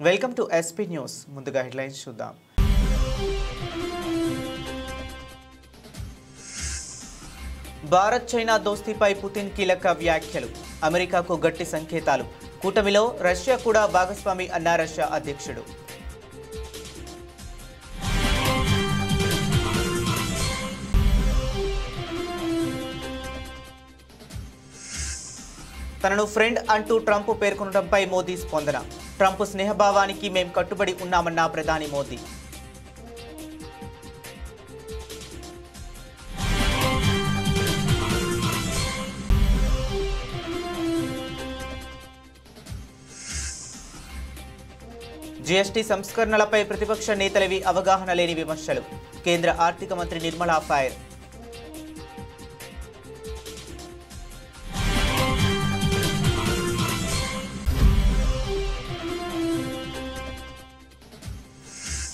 Welcome to SP news. ముందుగా headlines చూద్దాం. Bharat China దోస్తీపై Putin కీలక వ్యాఖ్యలు. అమెరికాకు గట్టి సంకేతాలు. కూటమిలో రష్యా కూడా భాగస్వామి అన్న రష్యా అధ్యక్షుడు. తనను ఫ్రెండ్ అంటూ ట్రంప్ పేర్కొనడంపై మోదీ స్పందన. ట్రంప్ స్నేహభావానికి మేం కట్టుబడి ఉన్నామన్న ప్రధాని మోదీ. జీఎస్టీ సంస్కరణలపై ప్రతిపక్ష నేతలవి అవగాహన లేని విమర్శలు. కేంద్ర ఆర్థిక మంత్రి నిర్మలా ఫైర్.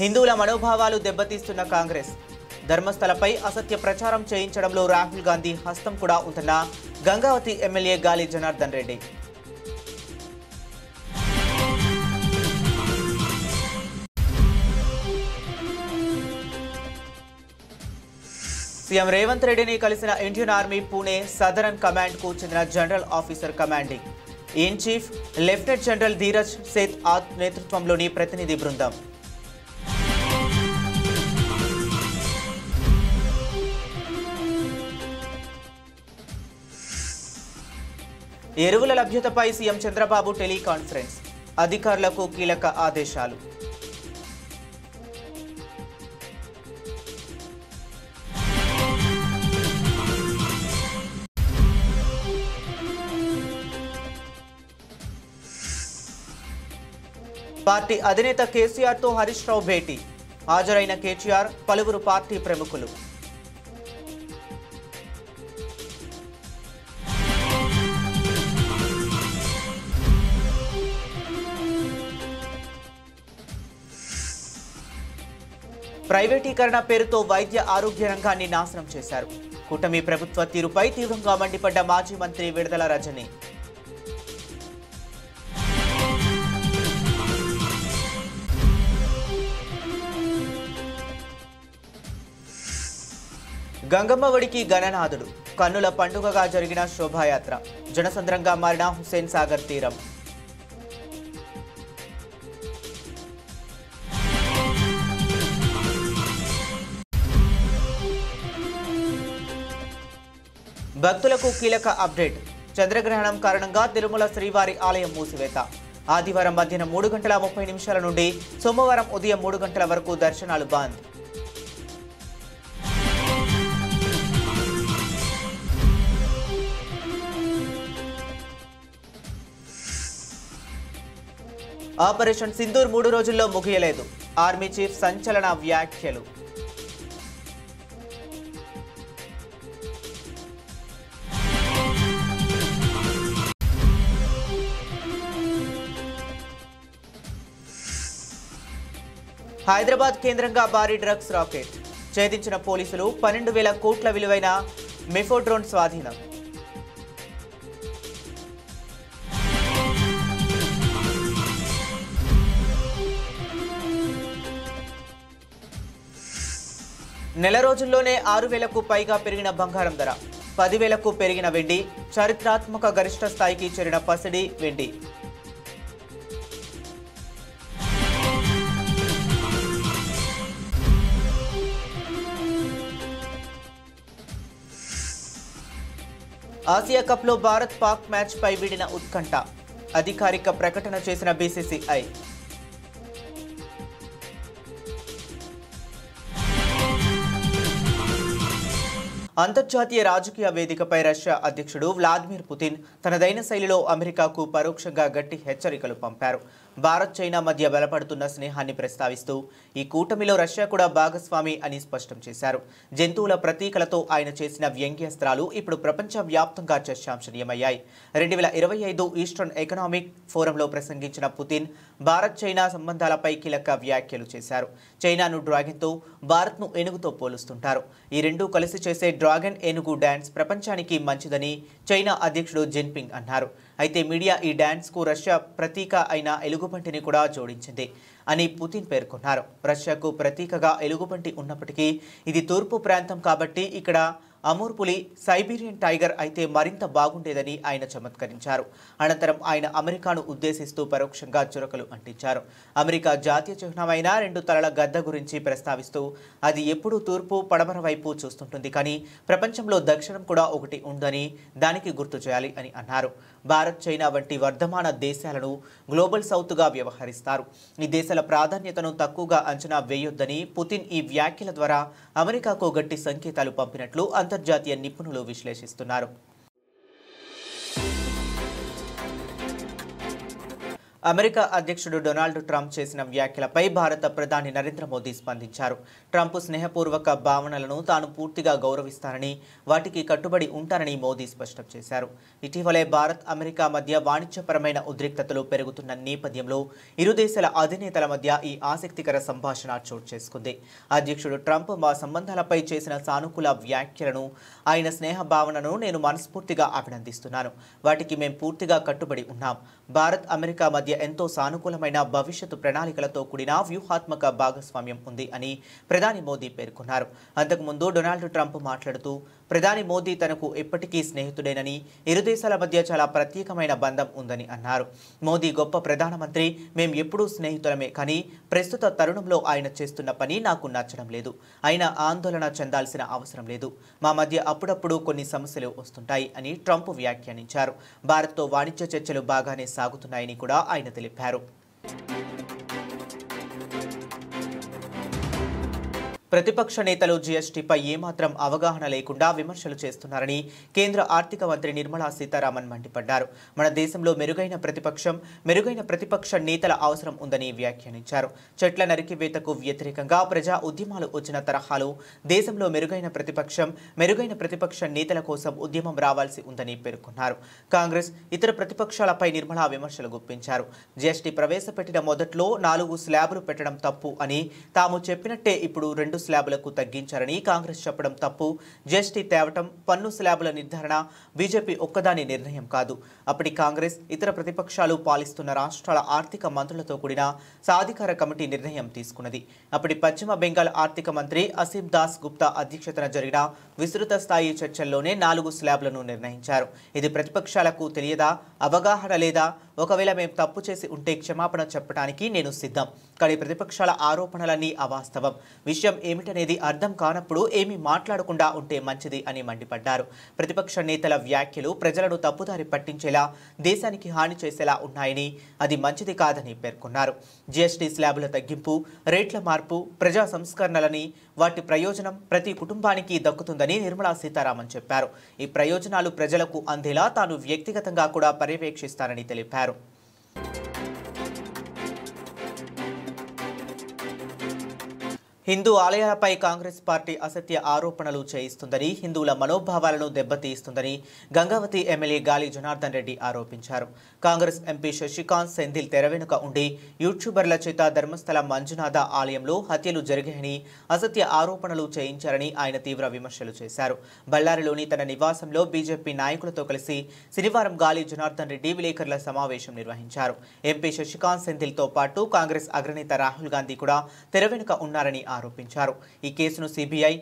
హిందువుల మనోభావాలు దెబ్బతీస్తున్న కాంగ్రెస్. ధర్మస్థలపై అసత్య ప్రచారం చేయించడంలో రాహుల్ గాంధీ హస్తం కూడా ఉందన్న గంగావతి ఎమ్మెల్యే గాలి జనార్దన్ రెడ్డి. సీఎం రేవంత్ రెడ్డిని కలిసిన Indian army Pune southern command కు చెందిన general officer commanding in chief lieutenant general Dheeraj Seth నేతృత్వంలోని ప్రతినిధి బృందం. ఎరువుల లభ్యతపై సీఎం చంద్రబాబు టెలికాన్ఫరెన్స్. అధికారులకు కీలక ఆదేశాలు. పార్టీ అధినేత కేసీఆర్తో హరీష్ రావు భేటీ. హాజరైన కేటీఆర్, పలువురు పార్టీ ప్రముఖులు. ప్రైవేటీకరణ పేరుతో వైద్య ఆరోగ్య రంగాన్ని నాశనం చేశారు. కూటమి ప్రభుత్వ తీరుపై తీవ్రంగా మండిపడ్డ మాజీ మంత్రి విడుదల రజని. గంగమ్మ ఒడికి గణనాథుడు. కన్నుల పండుగగా జరిగిన శోభాయాత్ర. జనసంద్రంగా మారిన హుస్సేన్ సాగర్ తీరం. భక్తులకు కీలక అప్డేట్. చంద్రగ్రహణం కారణంగా తిరుమల శ్రీవారి ఆలయం మూసివేత. ఆదివారం మధ్యాహ్నం 3:30 నుండి సోమవారం ఉదయం 3 గంటల వరకు దర్శనాలు బంద్. ఆపరేషన్ సింధూర్ 3 రోజుల్లో ముగియలేదు. ఆర్మీ చీఫ్ సంచలన వ్యాఖ్యలు. హైదరాబాద్ కేంద్రంగా భారీ డ్రగ్స్ రాకెట్. ఛేదించిన పోలీసులు 12,000 కోట్ల విలువైన మెఫోడ్రోన్ స్వాధీనం. నెల రోజుల్లోనే 6,000కు పైగా పెరిగిన బంగారం ధర. 10,000కు పెరిగిన వెండి. చారిత్రాత్మక గరిష్ట స్థాయికి చేరిన పసిడి వెండి. ఆసియా కప్లో భారత్ పాక్ మ్యాచ్ పై వీడిన ఉత్కంఠ. అధికారిక ప్రకటన చేసిన బీసీసీఐ. అంతర్జాతీయ రాజకీయ వేదికపై రష్యా అధ్యక్షుడు వ్లాదిమిర్ పుతిన్ తనదైన శైలిలో అమెరికాకు పరోక్షంగా గట్టి హెచ్చరికలు పంపారు. భారత్ చైనా మధ్య బలపడుతున్న స్నేహాన్ని ప్రస్తావిస్తూ ఈ కూటమిలో రష్యా కూడా భాగస్వామి అని స్పష్టం చేశారు. జంతువుల ప్రతీకలతో ఆయన చేసిన వ్యంగ్యాస్త్రాలు ఇప్పుడు ప్రపంచవ్యాప్తంగా చర్చాంశనీయమయ్యాయి. 2025 ఈస్టర్న్ ఎకనామిక్ ఫోరంలో ప్రసంగించిన పుతిన్ భారత్ చైనా సంబంధాలపై కీలక వ్యాఖ్యలు చేశారు. చైనాను డ్రాగన్తో, భారత్ను ఏనుగుతో పోలుస్తుంటారు. ఈ రెండూ కలిసి చేసే డ్రాగన్ ఏనుగు డాన్స్ ప్రపంచానికి మంచిదని చైనా అధ్యక్షుడు జిన్పింగ్ అన్నారు. అయితే మీడియా ఈ డాన్స్కు రష్యా ప్రతీక అయిన ఎలుగుబంటిని కూడా జోడించింది అని పుతిన్ పేర్కొన్నారు. రష్యాకు ప్రతీకగా ఎలుగుబంటి ఉన్నప్పటికీ ఇది తూర్పు ప్రాంతం కాబట్టి ఇక్కడ అమూర్ పులి సైబీరియన్ టైగర్ అయితే మరింత బాగుండేదని ఆయన చమత్కరించారు. అనంతరం ఆయన అమెరికాను ఉద్దేశిస్తూ పరోక్షంగా చురకలు అంటించారు. అమెరికా జాతీయ చిహ్నమైన 2 తలల గద్ద గురించి ప్రస్తావిస్తూ అది ఎప్పుడూ తూర్పు పడమర వైపు చూస్తుంటుంది, కానీ ప్రపంచంలో దక్షిణం కూడా ఒకటి ఉందని దానికి గుర్తు చేయాలి అని అన్నారు. భారత్, చైనా వంటి వర్ధమాన దేశాలను గ్లోబల్ సౌత్గా వ్యవహరిస్తారు. ఈ దేశాల ప్రాధాన్యతను తక్కువగా అంచనా వేయొద్దని పుతిన్ ఈ వ్యాఖ్యల ద్వారా అమెరికాకు గట్టి సంకేతాలు పంపినట్లు అంతర్జాతీయ నిపుణులు విశ్లేషిస్తున్నారు. అమెరికా అధ్యక్షుడు డొనాల్డ్ ట్రంప్ చేసిన వ్యాఖ్యలపై భారత ప్రధాని నరేంద్ర మోదీ స్పందించారు. ట్రంప్ స్నేహపూర్వక భావనలను తాను పూర్తిగా గౌరవిస్తానని, వాటికి కట్టుబడి ఉంటానని మోదీ స్పష్టం చేశారు. ఇటీవలే భారత్, అమెరికా మధ్య వాణిజ్యపరమైన ఉద్రిక్తతలు పెరుగుతున్న నేపథ్యంలో ఇరు దేశాల అధినేతల మధ్య ఈ ఆసక్తికర సంభాషణ చోటు చేసుకుంది. అధ్యక్షుడు ట్రంప్ మా సంబంధాలపై చేసిన సానుకూల వ్యాఖ్యలను, ఆయన స్నేహ భావనను నేను మనస్ఫూర్తిగా అభినందిస్తున్నాను. వాటికి మేం పూర్తిగా కట్టుబడి ఉన్నాం. భారత్, అమెరికా మధ్య ఎంతో సానుకూలమైన భవిష్యత్తు ప్రణాళికలతో కూడిన వ్యూహాత్మక భాగస్వామ్యం ఉంది అని ప్రధాని మోదీ పేర్కొన్నారు. అంతకుముందు డొనాల్డ్ ట్రంప్ మాట్లాడుతూ ప్రధాని మోదీ తనకు ఎప్పటికీ స్నేహితుడేనని, ఇరు దేశాల మధ్య చాలా ప్రత్యేకమైన బంధం ఉందని అన్నారు. మోదీ గొప్ప ప్రధానమంత్రి, మేం ఎప్పుడూ స్నేహితులమే, కానీ ప్రస్తుత తరుణంలో ఆయన చేస్తున్న పని నాకు నచ్చడం లేదు. ఆయన ఆందోళన చెందాల్సిన అవసరం లేదు. మా మధ్య అప్పుడప్పుడు కొన్ని సమస్యలు వస్తుంటాయి అని ట్రంప్ వ్యాఖ్యానించారు. భారత్తో వాణిజ్య చర్చలు బాగానే సాగుతున్నాయని కూడా ఆయన తెలిపారు. ప్రతిపక్ష నేతలు జీఎస్టీపై ఏమాత్రం అవగాహన లేకుండా విమర్శలు చేస్తున్నారని కేంద్ర ఆర్థిక మంత్రి నిర్మలా సీతారామన్ మండిపడ్డారు. మన దేశంలో మెరుగైన ప్రతిపక్ష నేతల అవసరం ఉందని వ్యాఖ్యానించారు. చెట్ల నరికివేతకు వ్యతిరేకంగా ప్రజా ఉద్యమాలు వచ్చిన తరహాలో దేశంలో మెరుగైన ప్రతిపక్ష నేతల కోసం ఉద్యమం రావాల్సి ఉందని పేర్కొన్నారు. కాంగ్రెస్, ఇతర ప్రతిపక్షాలపై నిర్మలా విమర్శలు గుప్పించారు. జీఎస్టీ ప్రవేశపెట్టిన మొదట్లో 4 స్లాబులు పెట్టడం తప్పు అని, తాము చెప్పినట్టే ఇప్పుడు 2 స్లాబులకు తగ్గించారని కాంగ్రెస్ చెప్పడం తప్పు. జీఎస్టీ తేవటం, పన్ను స్లాబుల నిర్ధారణ బీజేపీ ఒక్కదాని నిర్ణయం కాదు. అప్పటి కాంగ్రెస్, ఇతర ప్రతిపక్షాలు పాలిస్తున్న రాష్ట్రాల ఆర్థిక మంత్రులతో కూడిన సాధికార కమిటీ నిర్ణయం తీసుకున్నది. అప్పటి పశ్చిమ బెంగాల్ ఆర్థిక మంత్రి అసీం దాస్ గుప్తా అధ్యక్షతన జరిగిన విస్తృత స్థాయి చర్చల్లోనే 4 స్లాబులను నిర్ణయించారు. ఇది ప్రతిపక్షాలకు తెలియదా? అవగాహన లేదా? ఒకవేళ మేం తప్పు చేసి ఉంటే క్షమాపణ చెప్పడానికి నేను సిద్ధం, కానీ ప్రతిపక్షాల ఆరోపణలన్నీ అవాస్తవం. విషయం ఏమిటనేది అర్థం కానప్పుడు ఏమీ మాట్లాడకుండా ఉంటే మంచిది అని మండిపడ్డారు. ప్రతిపక్ష నేతల వ్యాఖ్యలు ప్రజలను తప్పుదారి పట్టించేలా, దేశానికి హాని చేసేలా ఉన్నాయని, అది మంచిది కాదని పేర్కొన్నారు. జీఎస్టీ స్లాబుల తగ్గింపు, రేట్ల మార్పు, ప్రజా సంస్కరణలని, వాటి ప్రయోజనం ప్రతి కుటుంబానికి దక్కుతుందని నిర్మలా సీతారామన్ చెప్పారు. ఈ ప్రయోజనాలు ప్రజలకు అందేలా తాను వ్యక్తిగతంగా కూడా పర్యవేక్షిస్తానని తెలిపారు. హిందూ ఆలయాలపై కాంగ్రెస్ పార్టీ అసత్య ఆరోపణలు చేయిస్తుందని, హిందువుల మనోభావాలను దెబ్బతీస్తుందని గంగావతి ఎమ్మెల్యే గాలి జనార్దన్ రెడ్డి ఆరోపించారు. కాంగ్రెస్ ఎంపీ శశికాంత్ సెంథిల్ తెర వెనుక ఉండి యూట్యూబర్ల చేత ధర్మస్థల మంజునాథ ఆలయంలో హత్యలు జరిగాయని అసత్య ఆరోపణలు చేయించారని ఆయన తీవ్ర విమర్శలు చేశారు. బళ్ళారిలోని తన నివాసంలో బీజేపీ నాయకులతో కలిసి శనివారం గాలి జనార్దన్ రెడ్డి విలేకరుల సమావేశం నిర్వహించారు. ఎంపీ శశికాంత్ సెంథిల్తో పాటు కాంగ్రెస్ అగ్రనేత రాహుల్ గాంధీ కూడా తెర వెనుక ఉన్నారని ఆరోపించారు. ఈ కేసును సిబిఐ,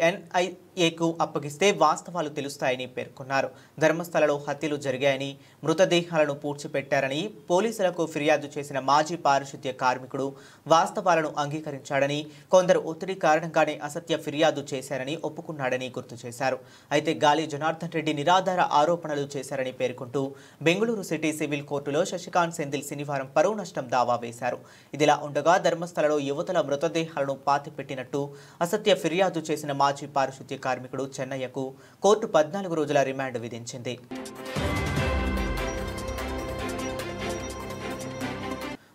ఎన్ఐఏకు అప్పగిస్తే వాస్తవాలు తెలుస్తాయని పేర్కొన్నారు. ధర్మస్థలలో హత్యలు జరిగాయని, మృతదేహాలను పూడ్చిపెట్టారని పోలీసులకు ఫిర్యాదు చేసిన మాజీ పారిశుద్ధ్య కార్మికుడు వాస్తవాలను అంగీకరించాడని, కొందరు ఒత్తిడి కారణంగానే అసత్య ఫిర్యాదు చేశారని ఒప్పుకున్నాడని గుర్తు చేశారు. అయితే గాలి జనార్దన్ రెడ్డి నిరాధార ఆరోపణలు చేశారని పేర్కొంటూ బెంగళూరు సిటీ సివిల్ కోర్టులో శశికాంత్ సెంథిల్ శనివారం పరువు నష్టం దావా వేశారు. ఇదిలా ఉండగా ధర్మస్థలలో యువతుల మృతదేహాలను పాతిపెట్టినట్టు అసత్య ఫిర్యాదు చేసిన మాజీ పారిశుద్ధ్య కార్మికుడు చెన్నయ్యకు కోర్టు 14 రోజుల రిమాండ్ విధించింది.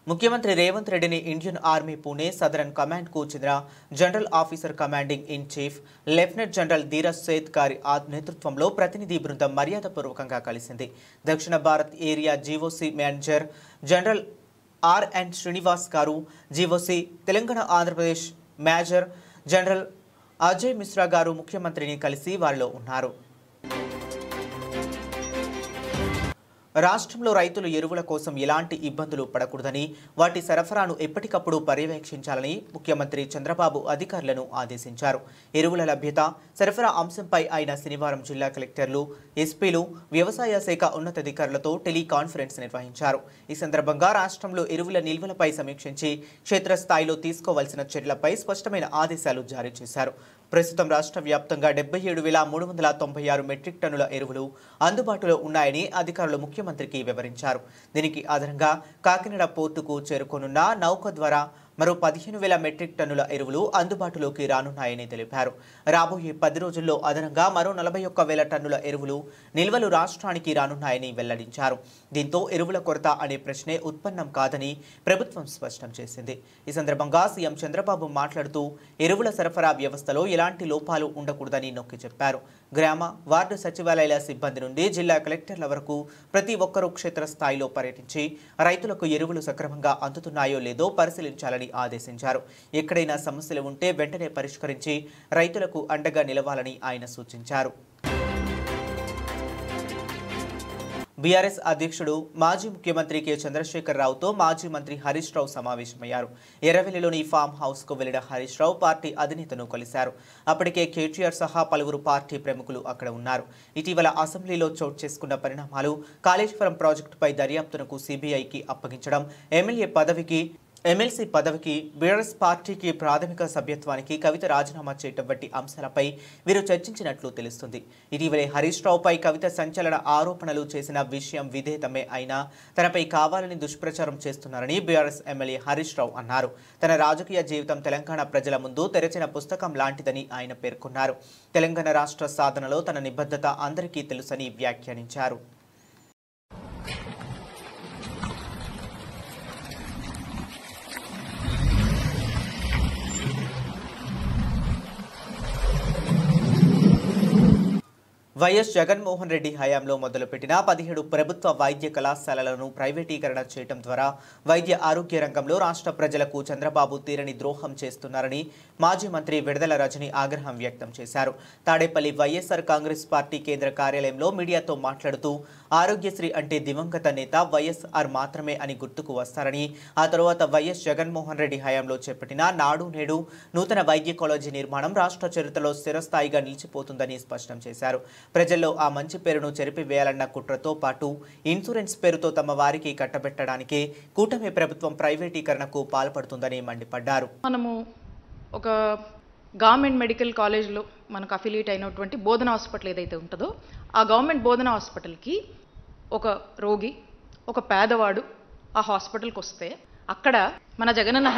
ముఖ్యమంత్రి రేవంత్ రెడ్డిని ఇండియన్ ఆర్మీ పూణే సదరన్ కమాండ్కు చెందిన general officer commanding in chief lieutenant general Dheeraj Seth గారి నేతృత్వంలో ప్రతినిధి బృందం మర్యాదపూర్వకంగా కలిసింది. దక్షిణ Bharat area GOC manager general R N. Srinivas గారు, GOC Telangana Andhra Pradesh major general Ajay Mishra గారు ముఖ్యమంత్రిని కలిసి వారిలో ఉన్నారు. రాష్ట్రంలో రైతులు ఎరువుల కోసం ఎలాంటి ఇబ్బందులు పడకూడదని, వాటి సరఫరాను ఎప్పటికప్పుడు పర్యవేక్షించాలని ముఖ్యమంత్రి చంద్రబాబు అధికారులను ఆదేశించారు. ఎరువుల లభ్యత, సరఫరా అంశంపై ఆయన శనివారం జిల్లా కలెక్టర్లు, ఎస్పీలు, వ్యవసాయ శాఖ ఉన్నతాధికారులతో టెలికాన్ఫరెన్స్ నిర్వహించారు. ఈ సందర్భంగా రాష్ట్రంలో ఎరువుల నిల్వలపై సమీక్షించి క్షేత్రస్థాయిలో తీసుకోవాల్సిన చర్యలపై స్పష్టమైన ఆదేశాలు జారీ చేశారు. ప్రస్తుతం రాష్ట్ర వ్యాప్తంగా 77,396 మెట్రిక్ టన్నుల ఎరువులు అందుబాటులో ఉన్నాయని అధికారులు ముఖ్యమంత్రికి వివరించారు. దీనికి అదనంగా కాకినాడ పోర్టుకు చేరుకోనున్న నౌక ద్వారా మరో 15,000 మెట్రిక్ టన్నుల ఎరువులు అందుబాటులోకి రానున్నాయని తెలిపారు. రాబోయే 10 రోజుల్లో అదనంగా మరో 41,000 టన్నుల ఎరువులు నిల్వలు రాష్ట్రానికి రానున్నాయని వెల్లడించారు. దీంతో ఎరువుల కొరత అనే ప్రశ్నే ఉత్పన్నం కాదని ప్రభుత్వం స్పష్టం చేసింది. ఈ సందర్భంగా సీఎం చంద్రబాబు మాట్లాడుతూ ఎరువుల సరఫరా వ్యవస్థలో ఎలాంటి లోపాలు ఉండకూడదని నొక్కి చెప్పారు. గ్రామ, వార్డు సచివాలయాల సిబ్బంది నుండి జిల్లా కలెక్టర్ల వరకు ప్రతి ఒక్కరూ క్షేత్రస్థాయిలో పర్యటించి రైతులకు ఎరువులు సక్రమంగా అందుతున్నాయో లేదో పరిశీలించాలని ఆదేశించారు. ఎక్కడైనా సమస్యలు ఉంటే వెంటనే పరిష్కరించి రైతులకు అండగా నిలవాలని ఆయన సూచించారు. బీఆర్ఎస్ అధ్యక్షుడు మాజీ ముఖ్యమంత్రి కె చంద్రశేఖర్ రావుతో మాజీ మంత్రి హరీష్ రావు సమావేశమయ్యారు. ఎర్రవెల్లిలోని ఫామ్ హౌస్ కు వెళ్లిన హరీష్ రావు పార్టీ అధినేతను కలిశారు. అప్పటికే కేటీఆర్ సహా పలువురు పార్టీ ప్రముఖులు అక్కడ ఉన్నారు. ఇటీవల అసెంబ్లీలో చోటు చేసుకున్న పరిణామాలు, కాళేశ్వరం ప్రాజెక్టుపై దర్యాప్తునకు సీబీఐకి అప్పగించడం, ఎమ్మెల్సీ పదవికి బీఆర్ఎస్ పార్టీకి ప్రాథమిక సభ్యత్వానికి కవిత రాజీనామా చేయటం వంటి అంశాలపై వీరు చర్చించినట్లు తెలుస్తుంది. ఇటీవలే హరీష్ రావుపై కవిత సంచలన ఆరోపణలు చేసిన విషయం విదితమే అయినా తనపై కావాలని దుష్ప్రచారం చేస్తున్నారని బీఆర్ఎస్ ఎమ్మెల్యే హరీష్ రావు అన్నారు. తన రాజకీయ జీవితం తెలంగాణ ప్రజల ముందు తెరచిన పుస్తకం లాంటిదని ఆయన పేర్కొన్నారు. తెలంగాణ రాష్ట్ర సాధనలో తన నిబద్ధత అందరికీ తెలుసని వ్యాఖ్యానించారు. వైఎస్ జగన్మోహన్ రెడ్డి హయాంలో మొదలుపెట్టిన 17 ప్రభుత్వ వైద్య కళాశాలలను ప్రైవేటీకరణ చేయడం ద్వారా వైద్య ఆరోగ్య రంగంలో రాష్ట్ర ప్రజలకు చంద్రబాబు తీరని ద్రోహం చేస్తున్నారని మాజీ మంత్రి విడుదల రజని ఆగ్రహం వ్యక్తం చేశారు. తాడేపల్లి వైఎస్ఆర్ కాంగ్రెస్ పార్టీ కేంద్ర కార్యాలయంలో మీడియాతో మాట్లాడుతూ ఆరోగ్యశ్రీ అంటే దివంగత నేత వైఎస్ఆర్ మాత్రమే అని గుర్తుకు వస్తారని, ఆ తరువాత వైఎస్ జగన్మోహన్ రెడ్డి హయాంలో చేపట్టిన నాడు నేడు నూతన వైద్య కాలేజీ నిర్మాణం రాష్ట్ర చరిత్రలో స్థిరస్థాయిగా నిలిచిపోతుందని స్పష్టం చేశారు. ప్రజల్లో ఆ మంచి పేరును చెరిపివేయాలన్న కుట్రతో పాటు ఇన్సూరెన్స్ పేరుతో తమ వారికి కట్టబెట్టడానికి కూటమి ప్రభుత్వం ప్రైవేటీకరణకు పాల్పడుతుందని మండిపడ్డారు. మనము ఒక గవర్నమెంట్ మెడికల్ కాలేజ్లో మనకు అఫిలియేట్ అయినటువంటి బోధన హాస్పిటల్ ఏదైతే ఉంటుందో ఆ గవర్నమెంట్ బోధన హాస్పిటల్కి ఒక రోగి, ఒక పేదవాడు ఆ హాస్పిటల్కి వస్తే అక్కడ మన జగనన్న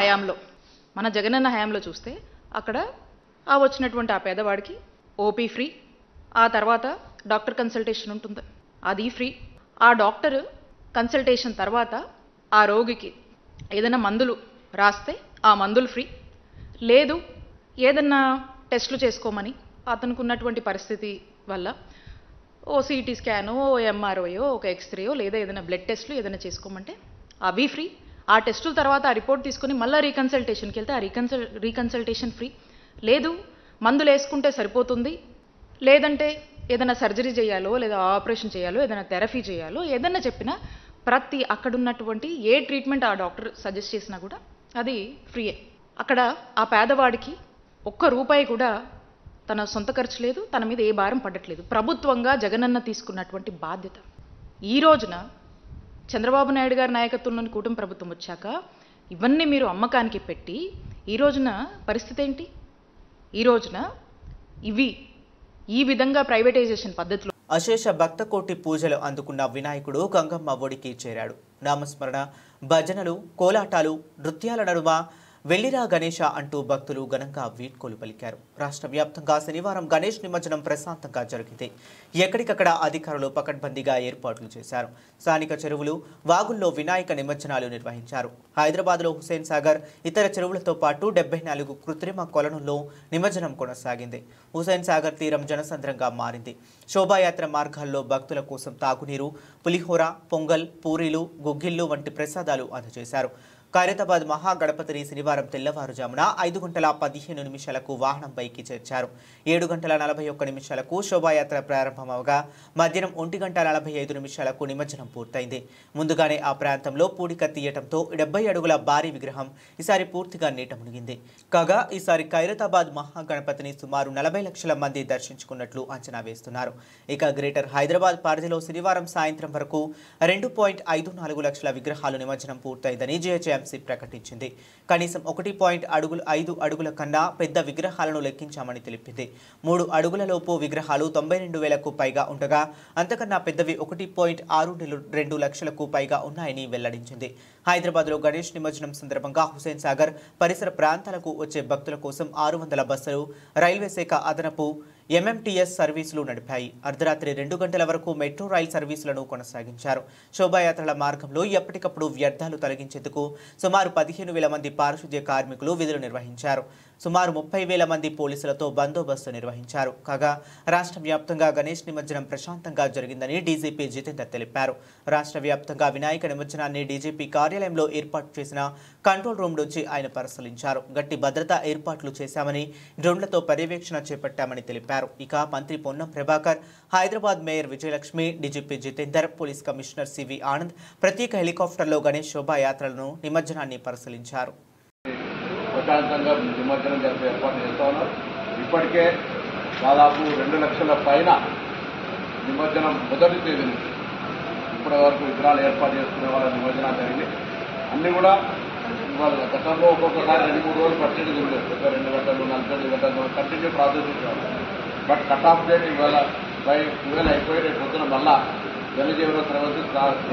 హయాంలో చూస్తే అక్కడ ఆ వచ్చినటువంటి ఆ పేదవాడికి ఓపీ ఫ్రీ, ఆ తర్వాత డాక్టర్ కన్సల్టేషన్ ఉంటుంది, అది ఫ్రీ. ఆ డాక్టర్ కన్సల్టేషన్ తర్వాత ఆ రోగికి ఏదైనా మందులు రాస్తే ఆ మందులు ఫ్రీ. లేదు ఏదన్నా టెస్టులు చేసుకోమని అతనికి ఉన్నటువంటి పరిస్థితి వల్ల ఓ సిటీ స్కానో, ఓ ఎంఆర్ఓయో, ఒక ఎక్స్రేయో, లేదా ఏదైనా బ్లడ్ టెస్టులు ఏదైనా చేసుకోమంటే అవి ఫ్రీ. ఆ టెస్టుల తర్వాత ఆ రిపోర్ట్ తీసుకొని మళ్ళీ రీకన్సల్టేషన్కి వెళ్తే ఆ రీకన్సల్టేషన్ ఫ్రీ. లేదు మందులు వేసుకుంటే సరిపోతుంది, లేదంటే ఏదైనా సర్జరీ చేయాలో, లేదా ఆపరేషన్ చేయాలో, ఏదైనా థెరపీ చేయాలో, ఏదైనా చెప్పినా ప్రతి అక్కడ ఉన్నటువంటి ఏ ట్రీట్మెంట్ ఆ డాక్టర్ సజెస్ట్ చేసినా కూడా అది ఫ్రీయే. అక్కడ ఆ పేదవాడికి ₹1 కూడా తన సొంత ఖర్చు లేదు, తన మీద ఏ భారం పడట్లేదు. ప్రభుత్వంగా జగనన్న తీసుకున్నటువంటి బాధ్యత. ఈ రోజున చంద్రబాబు నాయుడు గారి నాయకత్వంలోని కూటమి ప్రభుత్వం వచ్చాక ఇవన్నీ మీరు అమ్మకానికి పెట్టి ఈ రోజున పరిస్థితి ఏంటి? ఈ రోజున ఈ విధంగా ప్రైవేటైజేషన్ పద్ధతిలో అశేష భక్తకోటి పూజలు అందుకున్న వినాయకుడు గంగమ్మ ఒడికి చేరాడు. నామస్మరణ, భజనలు, కోలాటాలు, నృత్యాల నడుమ వెళ్లిరా గణేశ అంటూ భక్తులు ఘనంగా వీడ్కోలు పలికారు. రాష్ట్ర వ్యాప్తంగా శనివారం గణేష్ నిమజ్జనం ప్రశాంతంగా జరిగింది. ఎక్కడికక్కడ అధికారులు పకడ్బందీగా ఏర్పాట్లు చేశారు. స్థానిక చెరువులు, వాగుల్లో వినాయక నిమజ్జనాలు నిర్వహించారు. హైదరాబాద్లో హుస్సేన్ సాగర్, ఇతర చెరువులతో పాటు 74 కృత్రిమ కొలనుల్లో నిమజ్జనం కొనసాగింది. హుస్సేన్ సాగర్ తీరం జనసంద్రంగా మారింది. శోభాయాత్ర మార్గాల్లో భక్తుల కోసం తాగునీరు, పులిహోర, పొంగల్, పూరీలు, గుగ్గిళ్లు వంటి ప్రసాదాలు అందజేశారు. ఖైరతాబాద్ మహాగణపతిని శనివారం తెల్లవారుజామున 5:15 వాహనంపైకి చేర్చారు. 7:41 శోభాయాత్ర ప్రారంభమవగా మధ్యాహ్నం 1:45 నిమజ్జనం పూర్తయింది. ముందుగానే ఆ ప్రాంతంలో పూడిక తీయటంతో 70 అడుగుల భారీ విగ్రహం ఈసారి పూర్తిగా నీట మునిగింది. కాగా ఈసారి ఖైరతాబాద్ మహాగణపతిని సుమారు 40 లక్షల మంది దర్శించుకున్నట్లు అంచనా వేస్తున్నారు. ఇక గ్రేటర్ హైదరాబాద్ పరిధిలో శనివారం సాయంత్రం వరకు 2.54 లక్షల విగ్రహాలు నిమజ్జనం పూర్తయిందని జీహెచ్ఎంసీ ప్రకటించింది. కనీసం 1.5 అడుగుల కన్నా పెద్ద విగ్రహాలను లెక్కించామని తెలిపింది. 3 అడుగుల లోపు విగ్రహాలు 92,000కు పైగా ఉండగా అంతకన్నా పెద్దవి 1.62 లక్షలకు పైగా ఉన్నాయని వెల్లడించింది. హైదరాబాద్లో గణేష్ నిమజ్జనం సందర్భంగా హుస్సేన్ సాగర్ పరిసర ప్రాంతాలకు వచ్చే భక్తుల కోసం 600 బస్సులు, రైల్వే శాఖ అదనపు ఎంఎంటీఎస్ సర్వీసులు నడిపాయి. అర్ధరాత్రి 2 గంటల వరకు మెట్రో రైల్ సర్వీసులను కొనసాగించారు. శోభాయాత్రల మార్గంలో ఎప్పటికప్పుడు వ్యర్థాలు తొలగించేందుకు సుమారు 15,000 మంది పారిశుద్ధ్య కార్మికులు విధులు నిర్వహించారు. సుమారు 30,000 మంది పోలీసులతో బందోబస్తు నిర్వహించారు. కాగా రాష్ట్ర వ్యాప్తంగా గణేష్ నిమజ్జనం ప్రశాంతంగా జరిగిందని డీజీపీ జితేందర్ తెలిపారు. రాష్ట్ర వ్యాప్తంగా వినాయక నిమజ్జనాన్ని డీజీపీ కార్యాలయంలో ఏర్పాటు చేసిన కంట్రోల్ రూమ్ నుంచి ఆయన పరిశీలించారు. గట్టి భద్రతా ఏర్పాట్లు చేశామని, డ్రోన్లతో పర్యవేక్షణ చేపట్టామని తెలిపారు. ఇక మంత్రి Ponnam Prabhakar, Hyderabad mayor Vijayalakshmi, DGP Jitender, police commissioner CV Anand ప్రత్యేక హెలికాప్టర్లో గణేష్ శోభాయాత్రలను నిమజ్జనాన్ని పరిశీలించారు. ప్రశాంతంగా నిమజ్జనం జరిపే ఏర్పాటు చేస్తూ ఉన్నారు. ఇప్పటికే దాదాపు 2 లక్షల పైన నిమజ్జనం మొదటి తేదీ నుంచి ఇప్పటి వరకు విగ్రహాలు ఏర్పాటు చేసుకునే వాళ్ళ నిమజ్జనం జరిగింది. అన్నీ కూడా ఇవాళ గతంలో ఒక్కొక్కసారి 2-3 రోజులు పట్టేది ఉండేది. 2 గంటలు 48 గంటలు కంటిన్యూ ప్రాసెస్ ఉండేవాళ్ళు. బట్ కట్ ఆఫ్ డేట్ ఇవాళ బై 12 అయిపోయి రేపు పొద్దున మళ్ళా జనజీవన ప్రవృత్తి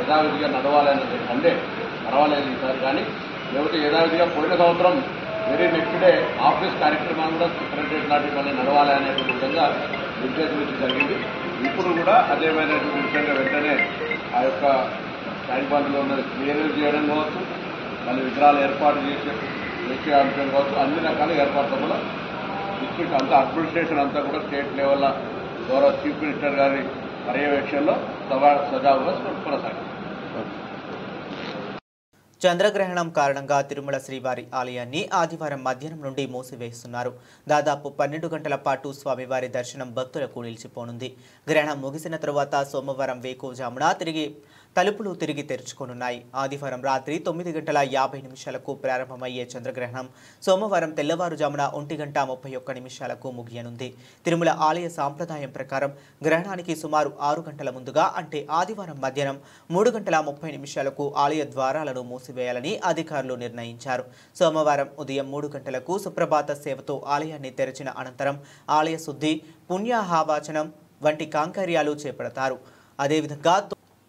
యథావిధిగా నడవాలనేది అంటే నడవాలేదు ఈసారి. కానీ లేకపోతే యథావిధిగా పోయిన సంవత్సరం వెరీ నెక్స్ట్ డే ఆఫీస్ కార్యక్రమాలు కూడా సెక్రటరేట్ లాంటి మళ్ళీ నడవాలి అనేటువంటి విధంగా నిర్దేశించడం జరిగింది. ఇప్పుడు కూడా అదేమైనటువంటి విషయంగా వెంటనే ఆ యొక్క ట్యాంక్ బండ్లో ఉన్నది క్లియర్ చేయడం కావచ్చు, మళ్ళీ విగ్రహాలు ఏర్పాటు చేసే అంశం కావచ్చు, అన్ని రకాల ఏర్పాట్లు కూడా డిస్ట్రిక్ట్ అంతా అడ్మినిస్ట్రేషన్ అంతా కూడా స్టేట్ లెవెల్లో గౌరవ చీఫ్ మినిస్టర్ గారి పర్యవేక్షణలో సజావుగా కొనసాగింది. చంద్రగ్రహణం కారణంగా తిరుమల శ్రీవారి ఆలయాన్ని ఆదివారం మధ్యాహ్నం నుండి మూసివేస్తున్నారు. దాదాపు 12 గంటల పాటు స్వామివారి దర్శనం భక్తులకు నిలిచిపోనుంది. గ్రహణం ముగిసిన తరువాత సోమవారం వేకువజామున తలుపులు తిరిగి తెరుచుకోనున్నాయి. ఆదివారం రాత్రి 9:50 ప్రారంభమయ్యే చంద్రగ్రహణం సోమవారం తెల్లవారుజామున 1:31 ముగియనుంది. తిరుమల ఆలయ సాంప్రదాయం ప్రకారం గ్రహణానికి సుమారు 6 గంటల ముందుగా అంటే ఆదివారం మధ్యాహ్నం 3:30 ఆలయ ద్వారాలను మూసివేయాలని అధికారులు నిర్ణయించారు. సోమవారం ఉదయం 3 గంటలకు సుప్రభాత సేవతో ఆలయాన్ని తెరిచిన అనంతరం ఆలయ శుద్ధి, పుణ్యాహవాచనం వంటి కాంకర్యాలు చేపడతారు. అదేవిధంగా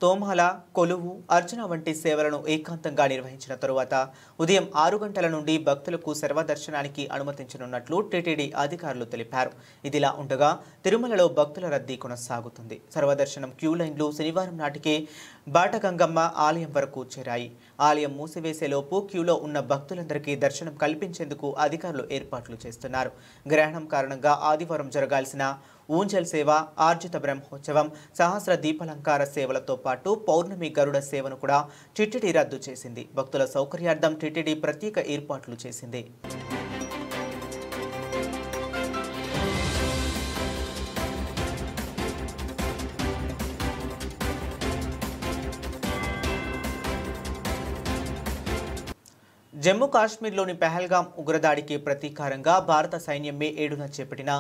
తోమాల, కొలువు, అర్చన వంటి సేవలను ఏకాంతంగా నిర్వహించిన తరువాత ఉదయం 6 గంటల నుండి భక్తులకు సర్వదర్శనానికి అనుమతించనున్నట్లు టీటీడీ అధికారులు తెలిపారు. ఇదిలా ఉండగా తిరుమలలో భక్తుల రద్దీ కొనసాగుతుంది. సర్వదర్శనం క్యూ లైన్లు శనివారం నాటికే బాటగంగమ్మ ఆలయం వరకు చేరాయి. ఆలయం మూసివేసేలోపు క్యూలో ఉన్న భక్తులందరికీ దర్శనం కల్పించేందుకు అధికారులు ఏర్పాట్లు చేస్తున్నారు. గ్రహణం కారణంగా ఆదివారం జరగాల్సిన ఊంజల్ సేవ, ఆర్జిత బ్రహ్మోత్సవం, సహస్ర దీపాలంకార సేవలతో పాటు పౌర్ణమి గరుడ సేవను కూడా టీటీడీ రద్దు చేసింది. భక్తుల సౌకర్యార్థం టీటీడీ ప్రత్యేక ఏర్పాట్లు చేసింది. జమ్మూ కాశ్మీర్లోని పెహల్గాం ఉగ్రదాడికి ప్రతీకారంగా భారత సైన్యం మే 7న చేపట్టిన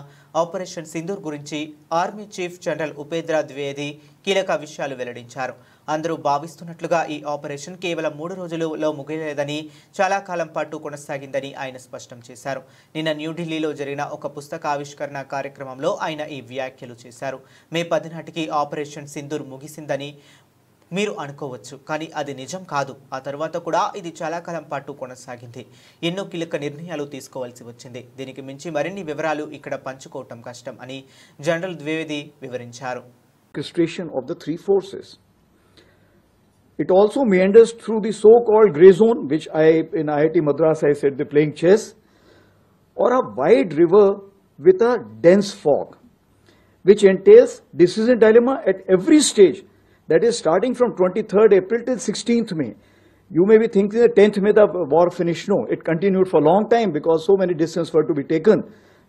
ఆపరేషన్ సింధూర్ గురించి army chief general Upendra Dwivedi కీలక విషయాలు వెల్లడించారు. అందరూ భావిస్తున్నట్లుగా ఈ ఆపరేషన్ కేవలం 3 రోజులలో ముగియలేదని, చాలా కాలం పాటు కొనసాగిందని ఆయన స్పష్టం చేశారు. నిన్న న్యూఢిల్లీలో జరిగిన ఒక పుస్తకావిష్కరణ కార్యక్రమంలో ఆయన ఈ వ్యాఖ్యలు చేశారు. మే 10 నాటికి ఆపరేషన్ సింధూర్ ముగిసిందని, మీరు అనుకోవచ్చు, కానీ అది నిజం కాదు. ఆ తర్వాత కూడా ఇది చాలా కాలం పాటు కొనసాగింది. ఎన్నో కీలక నిర్ణయాలు తీసుకోవాల్సి వచ్చింది. దీనికి మించి మరిన్ని వివరాలు ఇక్కడ పంచుకోవటం కష్టం అని జనరల్ ద్వివేది వివరించారు. Orchestration of the three forces. It also meanders through the so-called grey zone, which in IIT Madras I said they're playing chess, or a wide river with a dense fog, which entails decision dilemma at every stage. That is starting from 23rd April till 16th May. You may be thinking that 10th May the war finished. No, it continued for a long time because so many decisions were to be taken.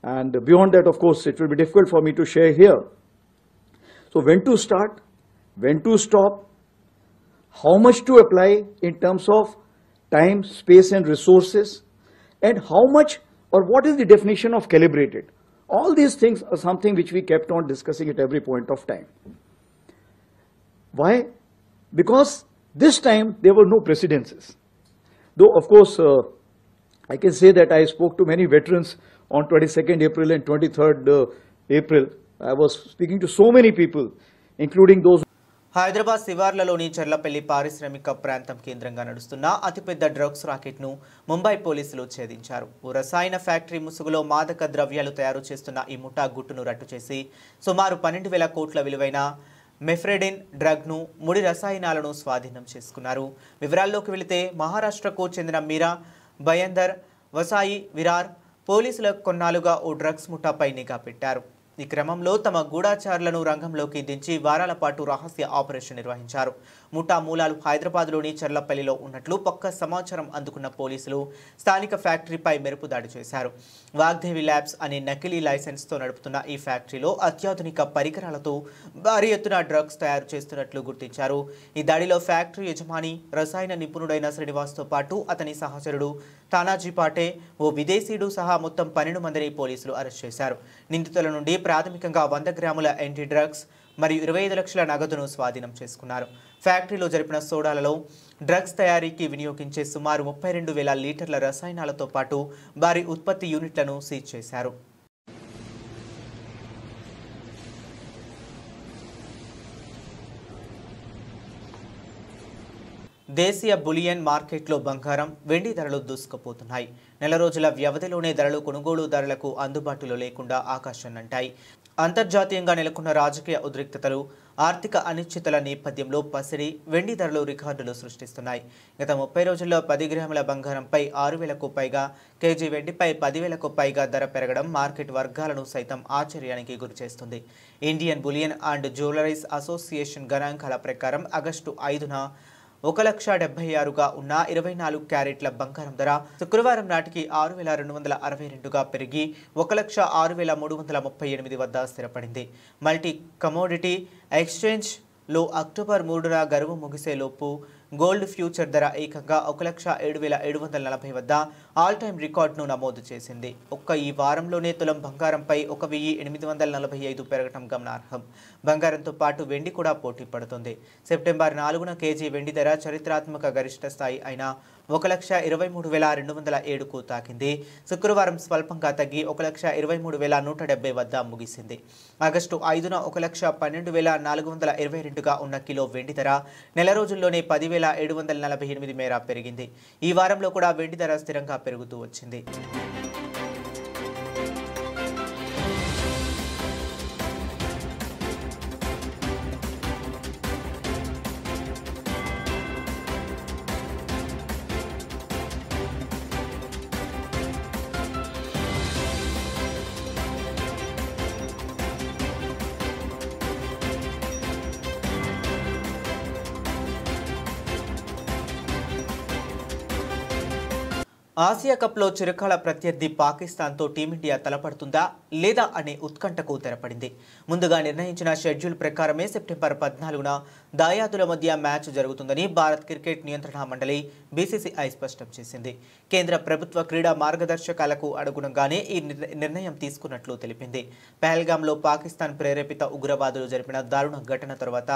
And beyond that, of course, it will be difficult for me to share here. So when to start, when to stop, how much to apply in terms of time, space and resources, and how much or what is the definition of calibrated. All these things are something which we kept on discussing at every point of time. Why? Because this time there were no precedences. Though of course I can say that I spoke to many veterans on 22nd April and 23rd April. I was speaking to so many people, including those. Hyderabad శివార్లలోని Cherlapalli పారిశ్రామిక ప్రాంతం కేంద్రంగా నడుస్తున్న అతిపెద్ద drugs రాకెట్ను Mumbai పోలీసులు ఛేదించారు. ఓ రసాయన factory ముసుగులో మాదక ద్రవ్యాలు తయారు చేస్తున్న ఈ ముఠా గుట్టును రట్టు చేసి సుమారు 12,000 కోట్ల విలువైన మెఫ్రెడిన్ డ్రగ్ను, ముడి రసాయనాలను స్వాధీనం చేసుకున్నారు. వివరాల్లోకి వెళితే మహారాష్ట్రకు చెందిన మీరా భయందర్ వసాయి విరార్ పోలీసులకు కొన్నాళ్లుగా ఓ డ్రగ్స్ ముఠాపై నిఘా పెట్టారు. ఈ క్రమంలో తమ గూఢాచారులను రంగంలోకి దించి వారాల పాటు రహస్య ఆపరేషన్ నిర్వహించారు. ముఠా మూలాలు హైదరాబాద్లోని చర్లపల్లిలో ఉన్నట్లు పక్కా సమాచారం అందుకున్న పోలీసులు స్థానిక ఫ్యాక్టరీపై మెరుపు దాడి చేశారు. వాగ్దేవి ల్యాబ్స్ అనే నకిలీ లైసెన్స్తో నడుపుతున్న ఈ ఫ్యాక్టరీలో అత్యాధునిక పరికరాలతో భారీ ఎత్తున డ్రగ్స్ తయారు చేస్తున్నట్లు గుర్తించారు. ఈ దాడిలో ఫ్యాక్టరీ యజమాని, రసాయన నిపుణుడైన శ్రీనివాస్తో పాటు అతని సహచరుడు తానాజీ పాటే, ఓ విదేశీయుడు సహా మొత్తం 12 మందిని పోలీసులు అరెస్ట్ చేశారు. నిందితుల నుండి ప్రాథమికంగా 100 గ్రాముల యాంటీ డ్రగ్స్ మరియు 25 లక్షల నగదును స్వాధీనం చేసుకున్నారు. ఫ్యాక్టరీలో జరిపిన సోడాలలో డ్రగ్స్ తయారీకి వినియోగించే సుమారు 32,000 లీటర్ల రసాయనాలతో పాటు భారీ ఉత్పత్తి యూనిట్లను సీజ్ చేశారు. దేశీయ బులియన్ మార్కెట్లో బంగారం, వెండి ధరలు దూసుకుపోతున్నాయి. నెల రోజుల వ్యవధిలోనే ధరలు కొనుగోలుదారులకు అందుబాటులో లేకుండా ఆకాశాన్నంటాయి. అంతర్జాతీయంగా నెలకొన్న రాజకీయ ఉద్రిక్తతలు, ఆర్థిక అనిశ్చితుల నేపథ్యంలో పసిడి, వెండి ధరలు రికార్డులు సృష్టిస్తున్నాయి. గత 30 రోజుల్లో 10 గ్రాముల బంగారంపై 6,000కు పైగా, కేజీ వెండిపై 10,000కు పైగా ధర పెరగడం మార్కెట్ వర్గాలను సైతం ఆశ్చర్యానికి గురిచేస్తుంది. Indian bullion and jewelleries association గణాంకాల ప్రకారం ఆగస్టు 5న 1,76,000గా ఉన్న 24 క్యారెట్ల బంగారం ధర శుక్రవారం నాటికి 6,262గా పెరిగి 1,06,338 వద్ద స్థిరపడింది. మల్టీ కమోడిటీ ఎక్స్చేంజ్లో అక్టోబర్ 3న గడువు ముగిసేలోపు గోల్డ్ ఫ్యూచర్ ధర ఏకంగా 1,07,740 వద్ద ఆల్ టైమ్ రికార్డును నమోదు చేసింది. ఈ వారంలోనే తులం బంగారంపై 1,845 పెరగటం గమనార్హం. బంగారంతో పాటు వెండి కూడా పోటీ పడుతుంది. సెప్టెంబర్ 4న కేజీ వెండి ధర చరిత్రాత్మక గరిష్ట స్థాయి అయిన 1,23,207కు తాకింది. శుక్రవారం స్వల్పంగా తగ్గి 1,23,170 వద్ద ముగిసింది. ఆగస్టు 5న 1,12,422గా ఉన్న కిలో వెండి ధర నెల రోజుల్లోనే 10,748 మేర పెరిగింది. ఈ వారంలో కూడా వెండి ధర స్థిరంగా పెరుగుతూ వచ్చింది. ఆసియా కప్లో చిరకాల ప్రత్యర్థి పాకిస్తాన్తో టీమిండియా తలపడుతుందా లేదా అనే ఉత్కంఠకు తెరపడింది. ముందుగా నిర్ణయించిన షెడ్యూల్ ప్రకారమే సెప్టెంబర్ 14న దాయాదుల మధ్య మ్యాచ్ జరుగుతుందని భారత్ క్రికెట్ నియంత్రణ మండలి బీసీసీఐ స్పష్టం చేసింది. కేంద్ర ప్రభుత్వ క్రీడా మార్గదర్శకాలకు అనుగుణంగానే ఈ నిర్ణయం తీసుకున్నట్లు తెలిపింది. పహల్గామ్లో పాకిస్తాన్ ప్రేరేపిత ఉగ్రవాదులు జరిపిన దారుణ ఘటన తర్వాత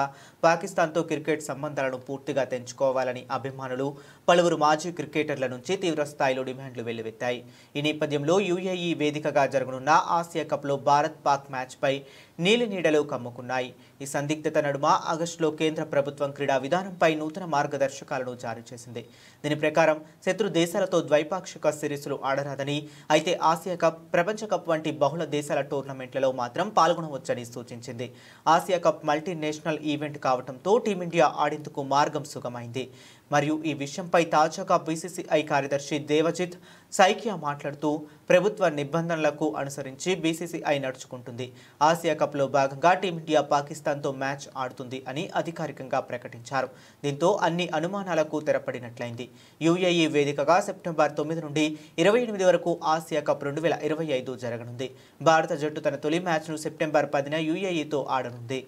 పాకిస్తాన్తో క్రికెట్ సంబంధాలను పూర్తిగా తెంచుకోవాలని అభిమానులు, పలువురు మాజీ క్రికెటర్ల నుంచి తీవ్ర స్థాయిలో డిమాండ్లు వెల్లువెత్తాయి. ఈ నేపథ్యంలో యూఏఈ వేదికగా జరగనున్న ఆసియా కప్లో భారత్ పాక్ మ్యాచ్పై నీలి నీడలు కమ్ముకున్నాయి. ఈ సందిగ్ధత నడుమ ఆగస్టులో కేంద్ర ప్రభుత్వం క్రీడా విధానంపై నూతన మార్గదర్శకాలను జారీ చేసింది. దీని ప్రకారం శత్రు దేశాలతో ద్వైపాక్షిక సిరీస్లు ఆడరాదని, అయితే ఆసియా కప్, ప్రపంచ కప్ వంటి బహుళ దేశాల టోర్నమెంట్లలో మాత్రం పాల్గొనవచ్చని సూచించింది. ఆసియా కప్ మల్టీనేషనల్ ఈవెంట్ కావడంతో టీమిండియా ఆడేందుకు మార్గం సుగమైంది. మరియు ఈ విషయంపై తాజాగా బీసీసీఐ కార్యదర్శి దేవజిత్ సైకియా మాట్లాడుతూ ప్రభుత్వ నిబంధనలకు అనుసరించి బీసీసీఐ నడుచుకుంటుంది. ఆసియా కప్లో భాగంగా టీమిండియా పాకిస్తాన్తో మ్యాచ్ ఆడుతుంది అని అధికారికంగా ప్రకటించారు. దీంతో అన్ని అనుమానాలకు తెరపడినట్లయింది. యూఏఈ వేదికగా సెప్టెంబర్ 9 నుండి 28 వరకు ఆసియా కప్ 2025 జరగనుంది. భారత జట్టు తన తొలి మ్యాచ్ను సెప్టెంబర్ 10న యూఏఈతో ఆడనుంది.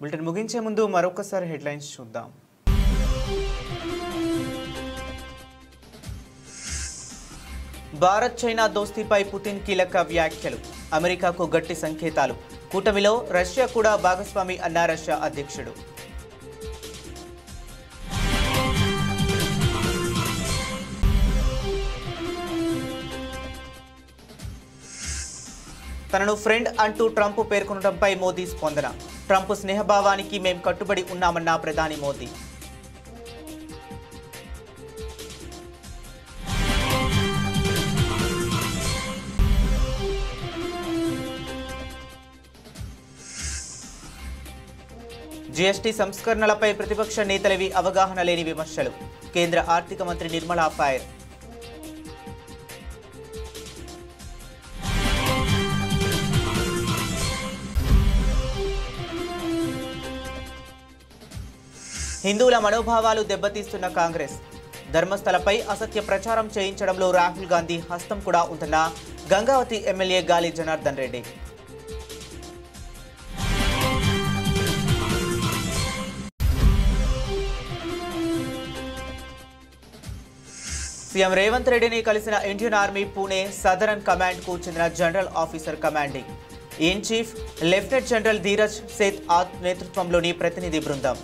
బులెటిన్ ముగించే ముందు మరొకసారి హెడ్లైన్స్ చూద్దాం. భారత్ చైనా దోస్తీపై పుతిన్ కీలక వ్యాఖ్యలు, అమెరికాకు గట్టి సంకేతాలు, కూటమిలో రష్యా కూడా భాగస్వామి అన్న రష్యా అధ్యక్షుడు. తనను ఫ్రెండ్ అంటూ ట్రంప్ పేర్కొనడంపై మోదీ స్పందన, ట్రంప్ స్నేహభావానికి మేం కట్టుబడి ఉన్నామన్న ప్రధాని మోదీ. జీఎస్టీ సంస్కరణలపై ప్రతిపక్ష నేతలవి అవగాహన లేని విమర్శలు, కేంద్ర ఆర్థిక మంత్రి నిర్మలా ఫైర్. హిందువుల మనోభావాలు దెబ్బతీస్తున్న కాంగ్రెస్, ధర్మస్థలపై అసత్య ప్రచారం చేయించడంలో రాహుల్ గాంధీ హస్తం కూడా ఉందన్న గంగావతి ఎమ్మెల్యే గాలి జనార్దన్ రెడ్డి. సీఎం రేవంత్ రెడ్డిని కలిసిన ఇండియన్ ఆర్మీ పూణే సదరన్ కమాండ్కు చెందిన general officer commanding in chief lieutenant general Dheeraj Seth నేతృత్వంలోని ప్రతినిధి బృందం.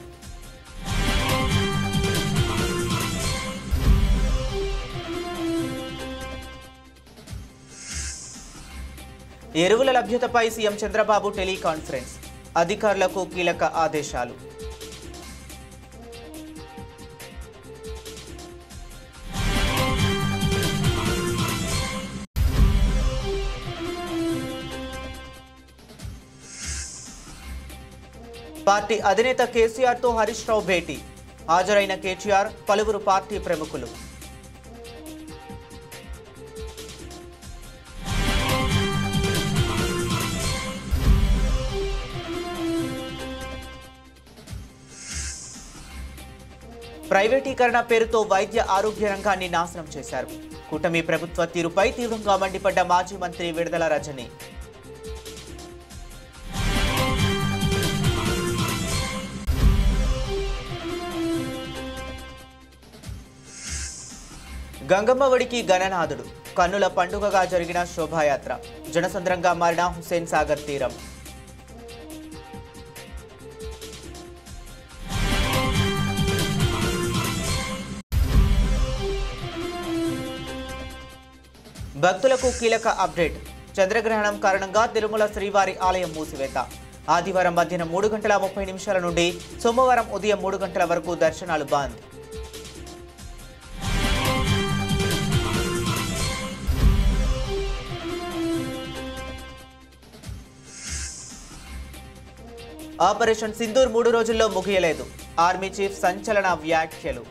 ఎరువుల లభ్యతపై సీఎం చంద్రబాబు టెలికాన్ఫరెన్స్, అధికారులకు కీలక ఆదేశాలు. పార్టీ అధినేత కేసీఆర్తో హరీష్ రావు భేటీ, హాజరైన కేటీఆర్, పలువురు పార్టీ ప్రముఖులు. ప్రైవేటీకరణ పేరుతో వైద్య ఆరోగ్య రంగాన్ని నాశనం చేశారు. కూటమి ప్రభుత్వ తీరుపై తీవ్రంగా మండిపడ్డ మాజీ మంత్రి విడుదల రజని. గంగమ్మ ఒడికి గణనాథుడు, కన్నుల పండుగగా జరిగిన శోభాయాత్ర, జనసంద్రంగా మారిన హుస్సేన్ సాగర్ తీరం. భక్తులకు కీలక అప్డేట్, చంద్రగ్రహణం కారణంగా తిరుమల శ్రీవారి ఆలయం మూసివేత. ఆదివారం మధ్యాహ్నం 3:30 నుండి సోమవారం ఉదయం 3 గంటల వరకు దర్శనాలు బంద్. ఆపరేషన్ సింధూర్ 3 రోజుల్లో ముగియలేదు, ఆర్మీ చీఫ్ సంచలన వ్యాఖ్యలు.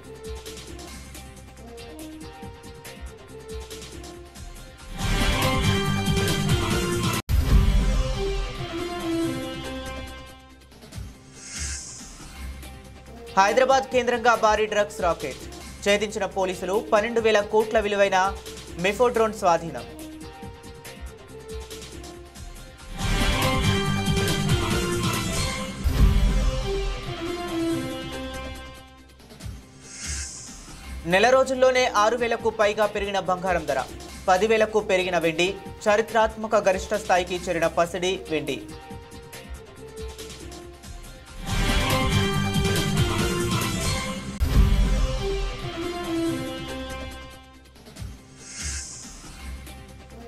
హైదరాబాద్ కేంద్రంగా భారీ డ్రగ్స్ రాకెట్, ఛేదించిన పోలీసులు 12,000 కోట్ల విలువైన మెఫోడ్రోన్ స్వాధీనం. నెల రోజుల్లోనే 6,000కు పైగా పెరిగిన బంగారం ధర, 10,000కు పెరిగిన వెండి, చారిత్రాత్మక గరిష్ట స్థాయికి చేరిన పసిడి వెండి.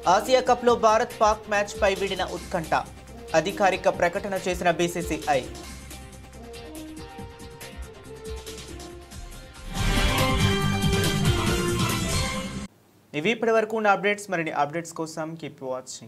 ఆసియా కప్లో భారత్ పాక్ మ్యాచ్పై వీడిన ఉత్కంఠ. అధికారిక ప్రకటన చేసిన బీసీసీఐ. ఇవి ఇప్పటివరకు ఉన్న అప్డేట్స్. మరిన్ని అప్డేట్స్ కోసం కీప్ వాచింగ్.